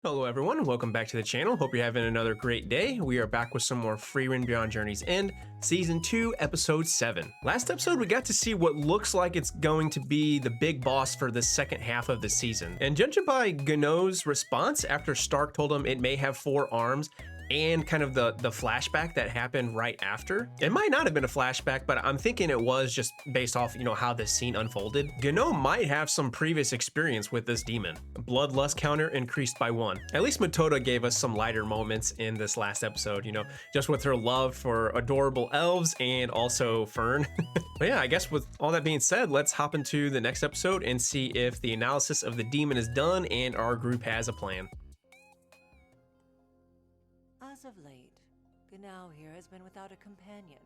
Hello everyone, welcome back to the channel. Hope you're having another great day. We are back with some more Frieren Beyond Journey's End, Season 2, Episode 7. Last episode, we got to see what looks like it's going to be the big boss for the second half of the season. And judging by Gano's response after Stark told him it may have 4 arms, and kind of the flashback that happened right after. It might not have been a flashback, but I'm thinking it was just based off, how this scene unfolded. Gano might have some previous experience with this demon. Bloodlust counter increased by 1. At least Matoda gave us some lighter moments in this last episode, just with her love for adorable elves and also Fern. But yeah, I guess with all that being said, let's hop into the next episode and see if the analysis of the demon is done and our group has a plan. As of late, Gano here has been without a companion.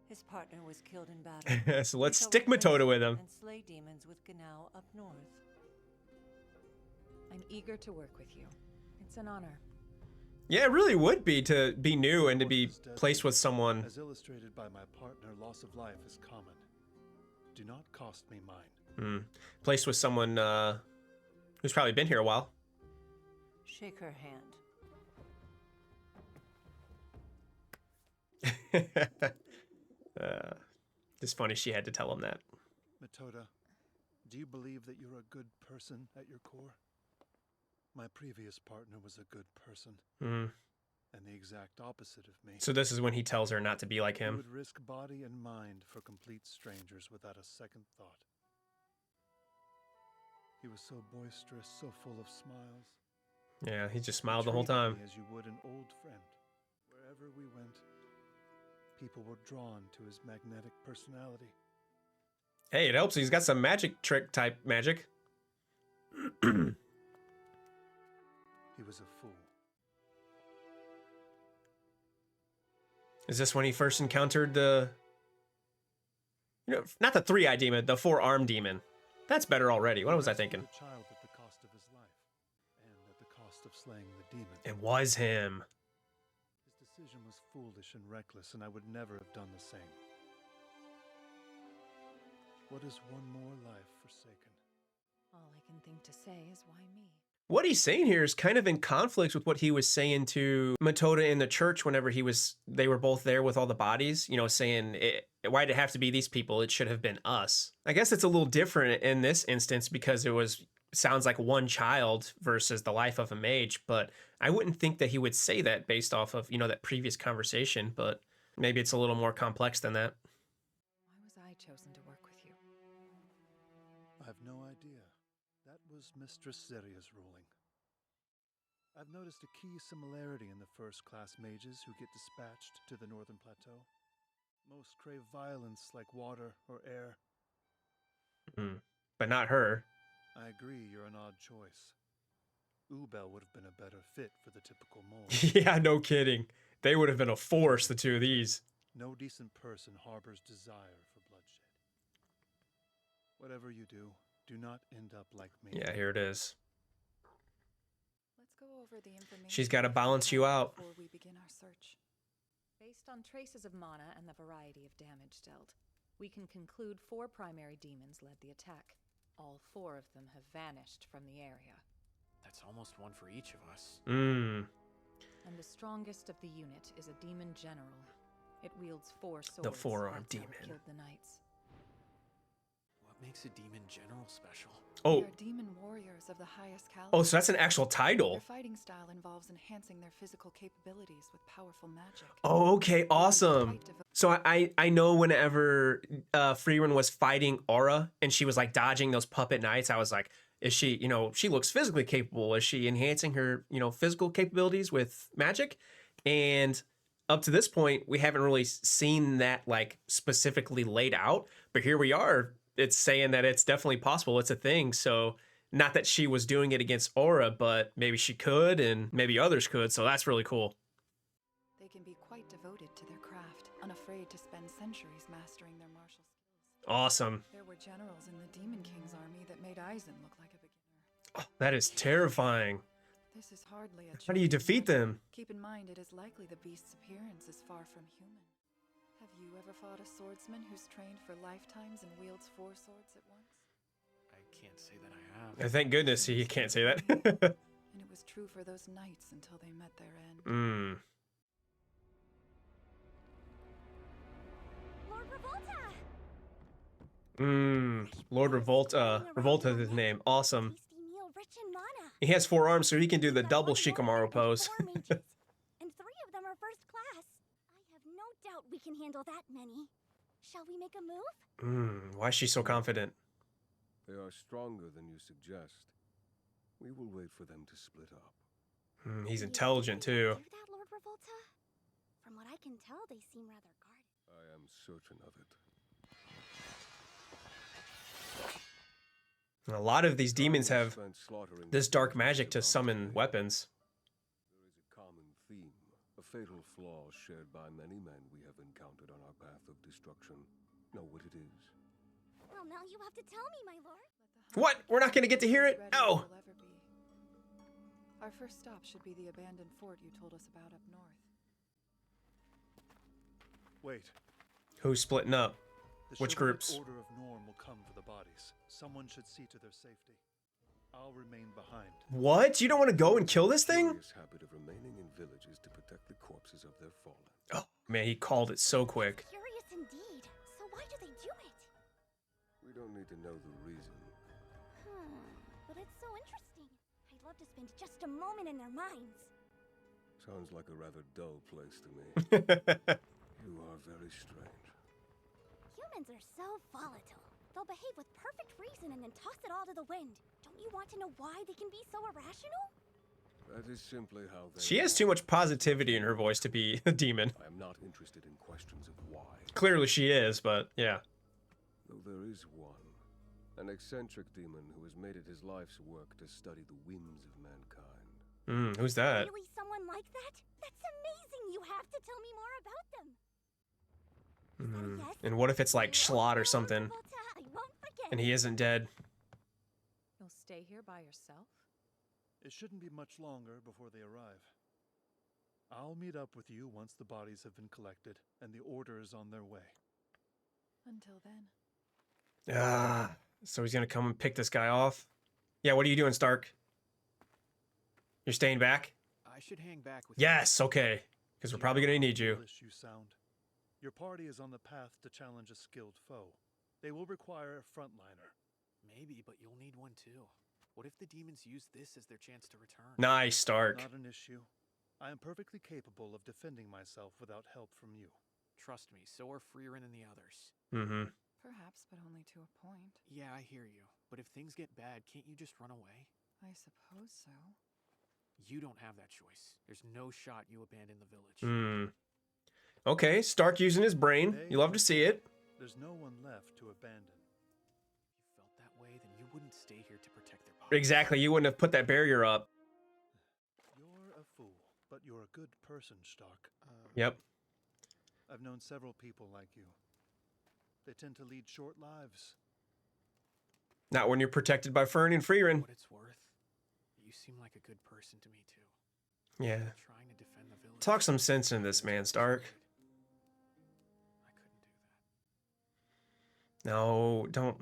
His partner was killed in battle. So let's stick Matoda with him. And slay demons with Gano up north. I'm eager to work with you. It's an honor. Yeah, it really would be to be new and to be placed with someone. As illustrated by my partner, loss of life is common. Do not cost me mine. Placed with someone who's probably been here a while. Shake her hand. It's funny she had to tell him that. Matoda, do you believe that you're a good person at your core? My previous partner was a good person, and the exact opposite of me. So this is when he tells her not to be like He him. would risk body and mind for complete strangers without a second thought. He was so boisterous, so full of smiles. Yeah, he just He smiled the whole treated time. me as you would an old friend. Wherever we went, people were drawn to his magnetic personality. Hey, it helps. He's got some magic trick type magic. He was a fool. Is this when he first encountered the... not the 3-eyed demon, the 4-armed demon. That's better already. What was I thinking? A child at the cost of his life, and at the cost of slaying the demon. It was him. His decision was foolish and reckless, and I would never have done the same. What is one more life forsaken? All I can think to say is why me? What he's saying here is kind of in conflict with what he was saying to Matoda in the church whenever they were both there with all the bodies, saying, why'd it have to be these people? It should have been us. I guess it's a little different in this instance because sounds like one child versus the life of a mage, but I wouldn't think that he would say that based off of, that previous conversation, but maybe it's a little more complex than that. Why was I chosen to work with you? I have no idea. That was Mistress Zeria's ruling. I've noticed a key similarity in the first-class mages who get dispatched to the Northern Plateau. Most crave violence like water or air. But not her. I agree, you're an odd choice. Ubel would have been a better fit for the typical mold. Yeah, no kidding. They would have been a force, the two of these. No decent person harbors desire for bloodshed. Whatever you do not end up like me. Yeah, here it is. Let's go over the information. She's got to balance you out. Before we begin our search. Based on traces of mana and the variety of damage dealt, we can conclude 4 primary demons led the attack. All 4 of them have vanished from the area. That's almost one for each of us. And the strongest of the unit is a demon general. It wields 4 swords. The 4-armed That's how it demon. killed the knights. What makes a demon general special? Oh. They are demon warriors of the highest caliber. Oh, so that's an actual Their title. fighting style involves enhancing their physical capabilities with powerful magic. Oh, okay, awesome. So I know whenever Frieren was fighting Aura and she was like dodging those puppet knights, I was like, is she, she looks physically capable. Is she enhancing her, physical capabilities with magic? And up to this point, we haven't really seen that like specifically laid out, but here we are. It's saying that it's definitely possible. It's a thing. So not that she was doing it against Aura, but maybe she could and maybe others could. So that's really cool. They can be quite devoted to their craft, unafraid to spend centuries mastering their martial skills. Awesome. There were generals in the Demon King's army that made Aizen look like a beginner. Oh, that is terrifying. This is hardly a How do you choice. defeat them? Keep in mind it is likely the beast's appearance is far from human. Have you ever fought a swordsman who's trained for lifetimes and wields 4 swords at once? I can't say that I have. Thank goodness he can't say that. And it was true for those knights until they met their end. Hmm. Lord Revolta! Lord Revolta. Revolta is his name. Awesome. Tasty meal rich in mana. He has 4 arms, so he can do the Got double one warrior Shikamaru and pose. 4 mages, and 3 of them are first class. I have no doubt we can handle that many. Shall we make a move? Why is she so confident? They are stronger than you suggest. We will wait for them to split up. He's You intelligent think they too. would do that, Lord Revolta? From what I can tell, they seem rather guarded. I am certain of it. A lot of these demons have Spent slaughtering this the dark villages magic to along the summon way. weapons. There is a common theme, a fatal flaw shared by many men we have encountered on our path of destruction. Know what it is? Well, now you have to tell me, my lord. What? We're not gonna get to hear it? Ready as No. we'll ever be. Our first stop should be the abandoned fort you told us about up north. Wait. Who's splitting up? The Which chivalric groups? Order of Norm will come for the bodies. Someone should see to their safety. I'll remain behind. What? You don't want to go and kill this thing? Curious habit of remaining in villages to protect the corpses of their fallen. Oh, man, he called it so quick. Curious indeed. So why do they do it? We don't need to know the reason. But it's so interesting. I'd love to spend just a moment in their minds. Sounds like a rather dull place to me. You are very strange. Humans are so volatile. They'll behave with perfect reason and then toss it all to the wind. Don't you want to know why they can be so irrational? That is simply how they She has too much positivity in her voice to be a demon. I am not interested in questions of why. Clearly she is, but yeah. Though there is one. An eccentric demon who has made it his life's work to study the whims of mankind. Who's that? Really someone like that? That's amazing. You have to tell me more about them. Is that a yes? And what if it's like No, Schlott or Lord something, Revolta, I won't forget. and he isn't dead? You'll stay here by yourself? It shouldn't be much longer before they arrive. I'll meet up with you once the bodies have been collected and the order is on their way. Until then. So he's gonna come and pick this guy off? Yeah, what are you doing, Stark? You're staying back? I should hang back with Yes, okay. Because we're probably gonna need you. Foolish you sound. Your party is on the path to challenge a skilled foe. They will require a frontliner. Maybe, but you'll need one too. What if the demons use this as their chance to return? Nice, Stark. Not an issue. I am perfectly capable of defending myself without help from you. Trust me, so are Frieren and the others. Perhaps, but only to a point. Yeah, I hear you. But if things get bad, can't you just run away? I suppose so. You don't have that choice. There's no shot you abandon the village. Okay, Stark using his brain. You love to see it. There's no one left to abandon. If you felt that way, then you wouldn't stay here to protect their bodies. Exactly, you wouldn't have put that barrier up. You're a fool, but you're a good person, Stark. Yep. I've known several people like you. They tend to lead short lives. Not when you're protected by Fern and Frieren. What it's worth, you seem like a good person to me too. Yeah. Trying to defend the village. Talk some sense in this, man, Stark. I couldn't do that. No, don't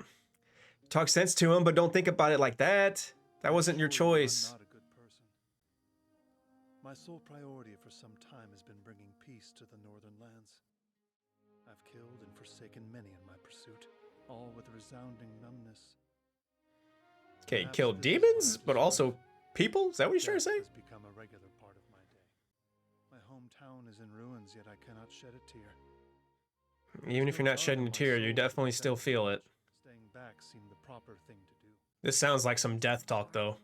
talk sense to him, but don't think about it like that. That wasn't your Assure you choice. I'm not a good person. My sole priority for some time has been bringing peace to the northern lands. I've killed and forsaken many in my pursuit, all with resounding numbness. Okay, Perhaps kill this is demons, why I but also deserve. people? Is that what you're trying to say? Death has become a regular part of my day. My hometown is in ruins, yet I cannot shed a tear. Even if you're not shedding a tear, you definitely still feel it. Staying back seemed the proper thing to do. This sounds like some death talk, though.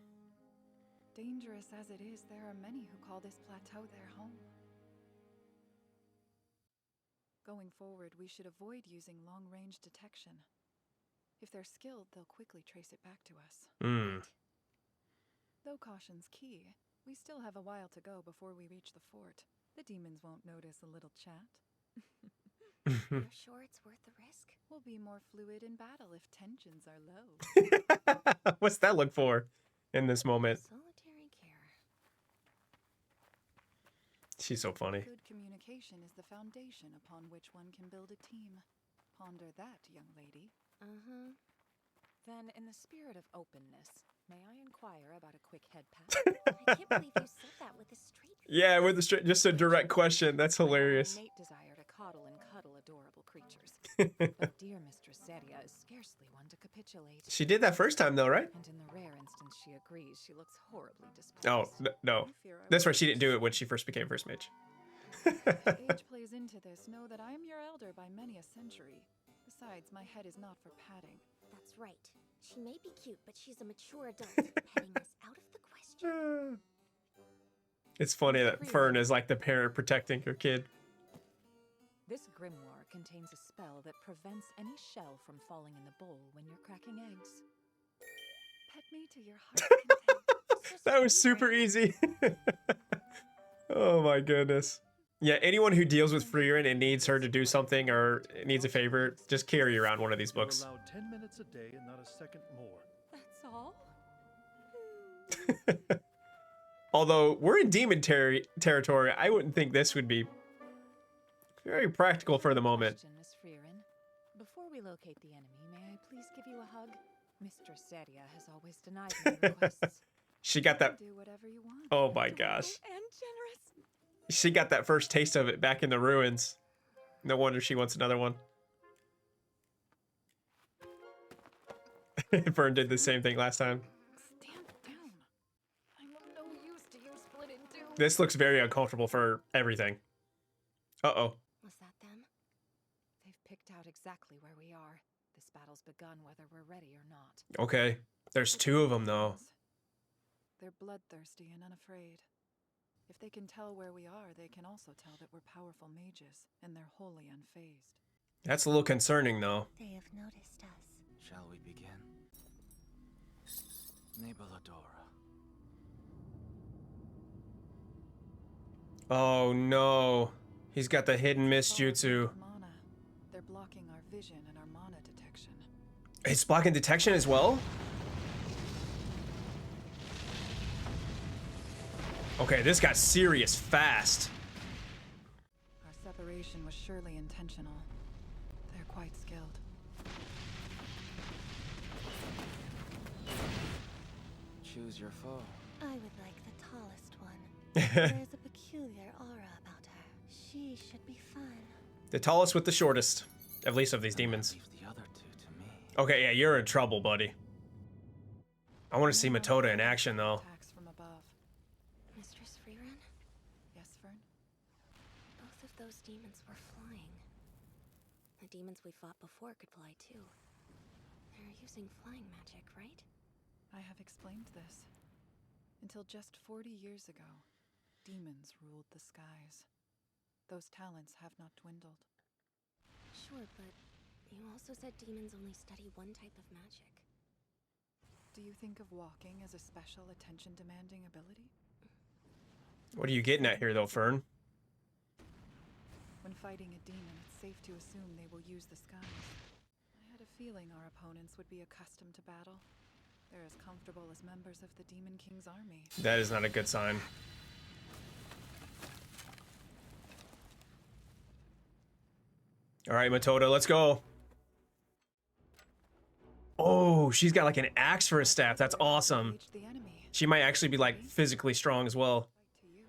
Dangerous as it is, there are many who call this plateau their home. Going forward, we should avoid using long-range detection. If they're skilled, they'll quickly trace it back to us. Though caution's key, we still have a while to go before we reach the fort. The demons won't notice a little chat. You're sure it's worth the risk? We'll be more fluid in battle if tensions are low. What's that look for in this moment? Solitary care. She's so funny. Good communication is the foundation upon which one can build a team. Ponder that, young lady. Then, in the spirit of openness, May I inquire about a quick head pat? I can't believe you said that with a straight face. Yeah, with the straight, just a direct question. That's I have an hilarious. innate desire to coddle and cuddle adorable creatures. But dear Mistress Seria is scarcely one to capitulate. She did that first time though, right? And in the rare instance she agrees, she looks horribly displeased. Oh, no. I fear I That's will right, she didn't do it when she first became first mage. If age plays into this, know that I am your elder by many a century. Besides, my head is not for padding. That's right. She may be cute, but she's a mature adult. Petting is out of the question. It's funny that Fern is like the parent protecting her kid. This grimoire contains a spell that prevents any shell from falling in the bowl when you're cracking eggs. Pet me to your heart's content. That was super easy. Oh my goodness. Yeah, anyone who deals with Frieren and needs her to do something or needs a favor, just carry around one of these books. You're allowed 10 minutes a day and not a second more. That's all? Although we're in demon territory, I wouldn't think this would be very practical for the moment. Question, Miss Frieren. Before we locate the enemy, may I please give you a hug? Mistress Seria has always denied my requests. She got that. Do whatever you want. Oh my gosh. And generous. She got that first taste of it back in the ruins. No wonder she wants another one. Fern did the same thing last time. Stand down. I'm of no use to you split in two. This looks very uncomfortable for everything. Uh-oh. Was that them? They've picked out exactly where we are. This battle's begun whether we're ready or not. Okay. There's two of them, though. They're bloodthirsty and unafraid. If they can tell where we are, they can also tell that we're powerful mages, and they're wholly unfazed. That's a little concerning, though. They have noticed us. Shall we begin? Nibeladora. Oh, no. He's got the hidden mist jutsu. Mana. They're blocking our vision and our mana detection. It's blocking detection as well? Okay, this got serious fast. Our separation was surely intentional. They're quite skilled. Choose your foe. I would like the tallest one. There's a peculiar aura about her. She should be fun. The tallest with the shortest. At least of these demons. Leave the other two to me. Okay, yeah, you're in trouble, buddy. I want to see Matoda in action, though. Attacks from above. Mistress Frieren? Yes, Fern? Both of those demons were flying. The demons we fought before could fly too. They're using flying magic, right? I have explained this. Until just 40 years ago, demons ruled the skies. Those talents have not dwindled. Sure, but you also said demons only study one type of magic. Do you think of walking as a special attention-demanding ability? What are you getting at here, though, Fern? When fighting a demon, it's safe to assume they will use the skies. I had a feeling our opponents would be accustomed to battle. They're as comfortable as members of the Demon King's army. That is not a good sign. All right, Matoda, let's go. Oh, she's got like an axe for a staff. That's awesome. Engage the enemy. She might actually be like physically strong as well. Right to you.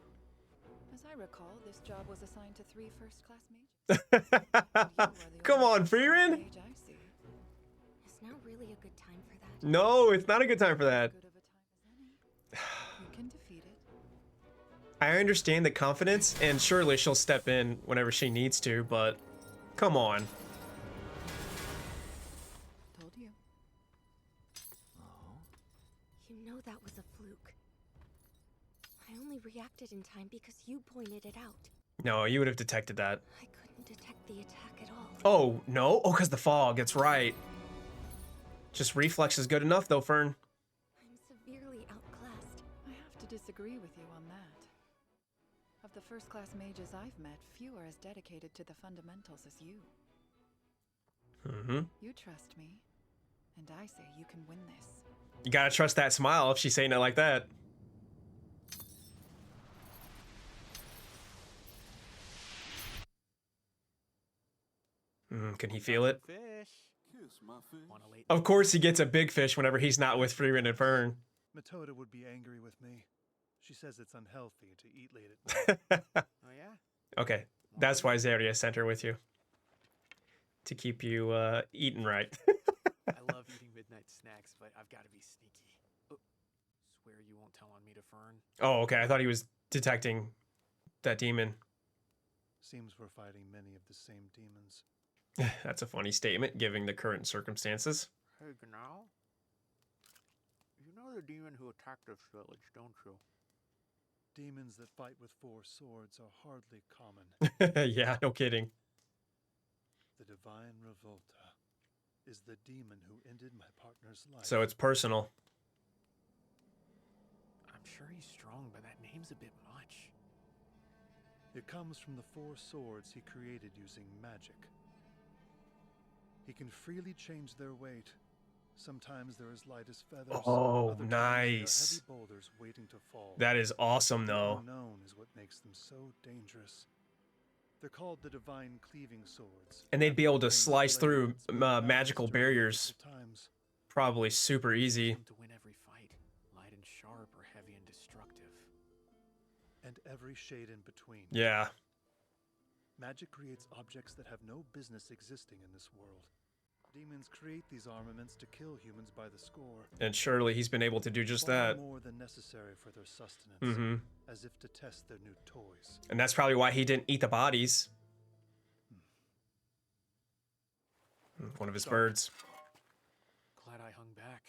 As I recall, this job was assigned to 3 first-class mages. Come on, Frieren. Mage I see. Is now really a good time for that? No, it's not a good time for that. Good of a time as any. You can defeat it. I understand the confidence, and surely she'll step in whenever she needs to, but come on. Told you. You know that was a fluke. I only reacted in time because you pointed it out. No, you would have detected that. I couldn't detect the attack at all. Oh, no? Oh, because the fog. It's right. Just reflex is good enough, though, Fern. I'm severely outclassed. I have to disagree with you on that. Of the first-class mages I've met, few are as dedicated to the fundamentals as you. Mm-hmm. You trust me, and I say you can win this. You gotta trust that smile if she's saying it like that. Can he feel it? Fish. Kiss my fish. Want a late Of course he gets a big fish whenever he's not with Frieren and Fern. Metoda would be angry with me. She says it's unhealthy to eat late at night. Oh yeah? Okay, that's why Zaria sent her with you. To keep you eating right. I love eating midnight snacks, but I've got to be sneaky. Oh, swear you won't tell on me to Fern. Oh, okay. I thought he was detecting that demon. Seems we're fighting many of the same demons. That's a funny statement, given the current circumstances. Hey, Gnau. You know the demon who attacked this village, don't you? Demons that fight with 4 swords are hardly common. Yeah, no kidding. The divine Revolte is the demon who ended my partner's life. So it's personal. I'm sure he's strong, but that name's a bit much. It comes from the 4 swords he created using magic. He can freely change their weight. Sometimes they're as light as feathers. Oh, Other times nice. they are heavy boulders waiting to fall. That is awesome, The though. unknown is what makes them so dangerous. They're called the divine cleaving swords. And they'd be able to Things slice through blades with magical knives during barriers. difficult times. Probably super easy. To win every fight, light and sharp or heavy and destructive. And every shade in between. Yeah. Magic creates objects that have no business existing in this world. Demons create these armaments to kill humans by the score. And surely he's been able to do just Far that. more than necessary for their sustenance, Mm-hmm. as if to test their new toys. And that's probably why he didn't eat the bodies. One of his birds. Glad I hung back,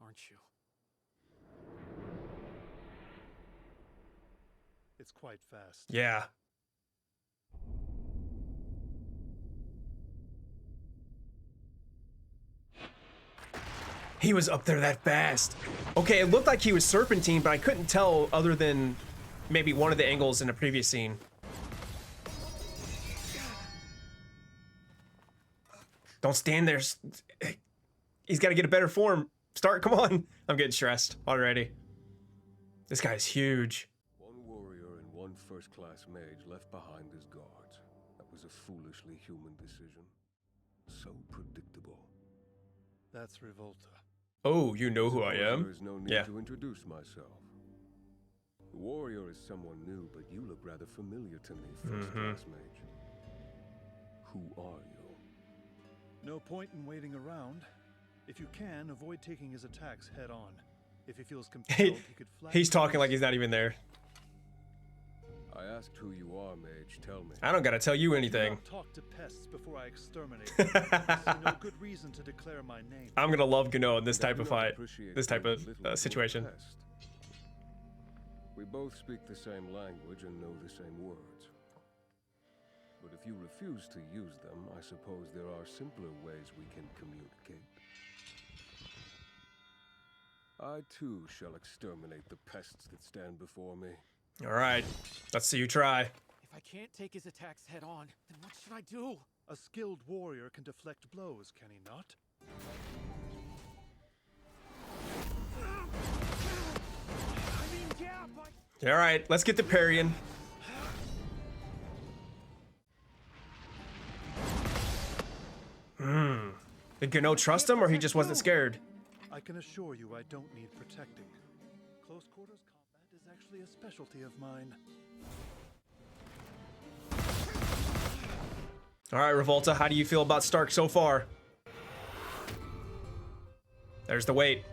aren't you? It's quite fast. Yeah. He was up there that fast. Okay, it looked like he was serpentine, but I couldn't tell other than maybe one of the angles in a previous scene. Don't stand there. He's got to get a better form. Start, come on. I'm getting stressed already. This guy's huge. One warrior and one first-class mage left behind as guards. That was a foolishly human decision. So predictable. That's Revolte. Oh, you know who I Suppose am? There is no need Yeah. to introduce myself. The warrior is someone new, but you look rather familiar to me, first-class mage. Who are you? No point in waiting around. If you can, avoid taking his attacks head on. If he feels compelled, he could flat. He's talking like he's not even there. I asked who you are, mage. Tell me. I don't gotta tell you Do anything. not talk to pests before I exterminate them. I see no good reason to declare my name. I'm gonna love Gano in this And I type do of not fight, appreciate this type being of belittled as a situation. pest. We both speak the same language and know the same words. But if you refuse to use them, I suppose there are simpler ways we can communicate. I too shall exterminate the pests that stand before me. All right, let's see you try. If I can't take his attacks head on, then what should I do? A skilled warrior can deflect blows, can he not? I mean, yeah, but... All right, let's get to parrying. Did Gano trust him, or he just wasn't scared? I can assure you I don't need protecting. Close quarters combat is actually a specialty of mine. All right, Revolta, how do you feel about Stark so far? There's the weight.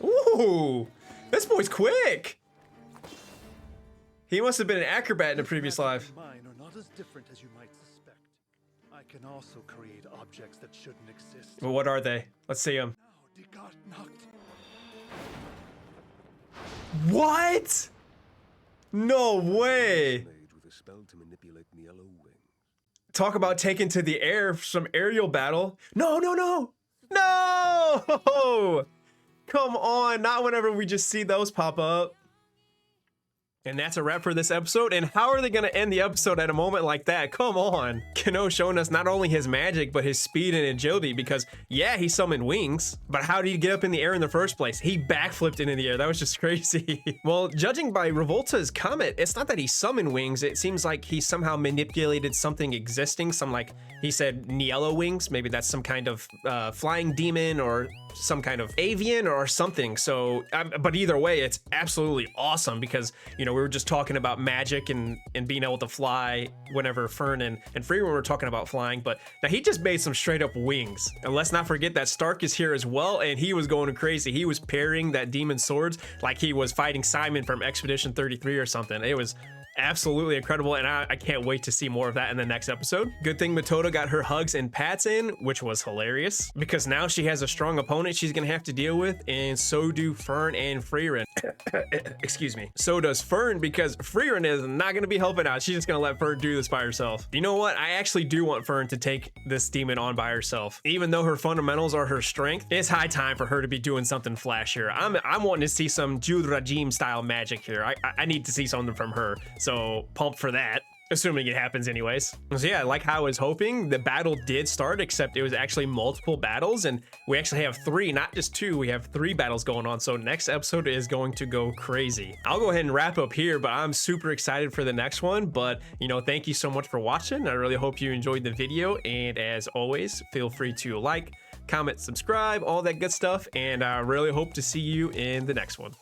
Ooh, this boy's quick. He must have been an acrobat in a previous life. Mine are not as different as you might suspect. I can also create objects that shouldn't exist. Well, what are they? Let's see them. Now, die Gott knocked. What? No way. Mage with a spell to manipulate yellow wings. Talk about taking to the air, some aerial battle. No, no, no. No! Come on, not whenever we just see those pop up. And that's a wrap for this episode. And how are they going to end the episode at a moment like that? Come on. Kano showing us not only his magic, but his speed and agility, because yeah, he summoned wings, but how did he get up in the air in the first place? He backflipped into the air. That was just crazy. Well, judging by Revolte's comment, it's not that he summoned wings. It seems like he somehow manipulated something existing. Some, like he said, Niello wings. Maybe that's some kind of flying demon or some kind of avian or something. So, but either way, it's absolutely awesome because, you know, we were just talking about magic and being able to fly whenever Fern and Frieren were talking about flying, but now he just made some straight up wings. And let's not forget that Stark is here as well, and he was going crazy. He was parrying that demon swords like he was fighting Simon from Expedition 33 or something. It was absolutely incredible, and I can't wait to see more of that in the next episode. Good thing Matoda got her hugs and pats in, which was hilarious, because now she has a strong opponent she's gonna have to deal with, and so do Fern and Frieren. Excuse me. So does Fern, because Frieren is not gonna be helping out. She's just gonna let Fern do this by herself. You know what? I actually do want Fern to take this demon on by herself. Even though her fundamentals are her strength, it's high time for her to be doing something flashier. I'm wanting to see some Jude Rajim style magic here. I need to see something from her. So pumped for that, assuming it happens anyways. So yeah, like how I was hoping, the battle did start, except it was actually multiple battles, and we actually have 3, not just 2. We have 3 battles going on, so next episode is going to go crazy. I'll go ahead and wrap up here, but I'm super excited for the next one. But you know, thank you so much for watching. I really hope you enjoyed the video, and as always, feel free to like, comment, subscribe, all that good stuff, and I really hope to see you in the next one.